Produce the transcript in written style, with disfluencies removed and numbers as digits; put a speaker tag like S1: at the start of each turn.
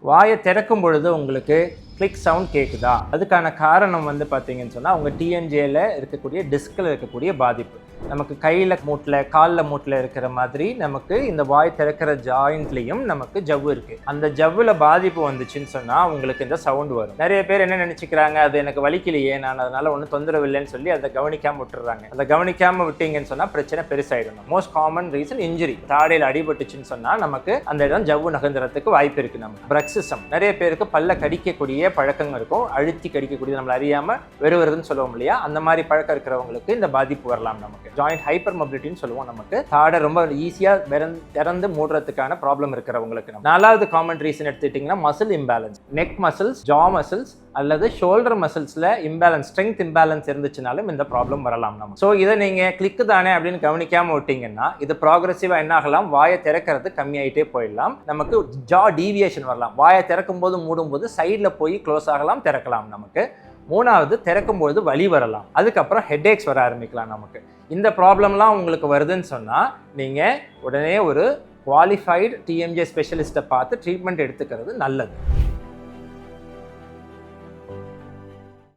S1: வாயை திறக்கும் பொழுது உங்களுக்கு கிளிக் சவுண்ட் கேட்குதா? அதுக்கான காரணம் வந்து பார்த்தீங்கன்னு சொன்னால் அவங்க டிஎன்ஜேல இருக்கக்கூடிய டிஸ்கில் இருக்கக்கூடிய பாதிப்பு. நமக்கு கையில் மூட்டில் காலில் மூட்டில் இருக்கிற மாதிரி நமக்கு இந்த வாய் திறக்கிற ஜாயிண்ட்லேயும் நமக்கு ஜவ்வு இருக்குது. அந்த ஜவ்வில் பாதிப்பு வந்துச்சுன்னு சொன்னால் உங்களுக்கு இந்த சவுண்டு வரும். நிறைய பேர் என்ன நினச்சிக்கிறாங்க, அது எனக்கு வலிக்கலையே, நான் அதனால் ஒன்றும் தொந்தரவு இல்லைன்னு சொல்லி அதை கவனிக்காமல் விட்டுறாங்க. அதை கவனிக்காமல் விட்டீங்கன்னு சொன்னால் பிரச்சனை பெருசாகிடணும். Most common reason injury. தாடையில் அடிபட்டுச்சுன்னு சொன்னால் நமக்கு அந்த இடம் ஜவ்வு நகர்ந்துறதுக்கு வாய்ப்பு இருக்குது. நம்ம பிரக்சிசம், நிறைய பேருக்கு பல்ல கடிக்கக்கூடிய பழக்கங்கள் இருக்கும், அழுத்தி கடிக்கக்கூடிய, நம்மள அறியாமல் வெறுவருதுன்னு சொல்லுவோம் இல்லையா, அந்த மாதிரி பழக்கம் இருக்கிறவங்களுக்கு இந்த பாதிப்பு வரலாம். நமக்கு ஜாயிண்ட் ஹைப்பர் மொபிலிட்டின்னு சொல்லுவோம். நமக்கு தாடை ரொம்ப ஈஸியாக திறந்து மூடுறதுக்கான ப்ராப்ளம் இருக்கிறவங்களுக்கு. 4வது காமன் ரீசன் எடுத்துக்கிட்டிங்கன்னா மசில் இம்பேலன்ஸ். நெக் மசில்ஸ், ஜா மசில்ஸ் அல்லது ஷோல்டர் மசில்ஸில் இம்பேலன்ஸ், ஸ்ட்ரென்த் இம்பேலன்ஸ் இருந்துச்சுனாலும் இந்த ப்ராப்ளம் வரலாம். நம்ம ஸோ இதை நீங்கள் கிளிக்கு தானே அப்படின்னு கவனிக்காமல் விட்டீங்கன்னா இது ப்ராக்ரெசிவாக என்ன ஆகலாம், வாயை திறக்கிறது கம்மியாயிட்டே போயிடலாம். நமக்கு ஜா டீவியேஷன் வரலாம். வாயை திறக்கும் போது மூடும் போது சைடில் போய் க்ளோஸ் ஆகலாம், திறக்கலாம். நமக்கு 3வது திறக்கும்பொழுது வலி வரலாம். அதுக்கப்புறம் ஹெட்ஏக்ஸ் வர ஆரம்பிக்கலாம். நமக்கு இந்த ப்ராப்ளம்லாம் உங்களுக்கு வருதுன்னு சொன்னால் நீங்கள் உடனே ஒரு குவாலிஃபைடு டிஎம்ஜே ஸ்பெஷலிஸ்ட்டை பார்த்து ட்ரீட்மெண்ட் எடுத்துக்கிறது நல்லது.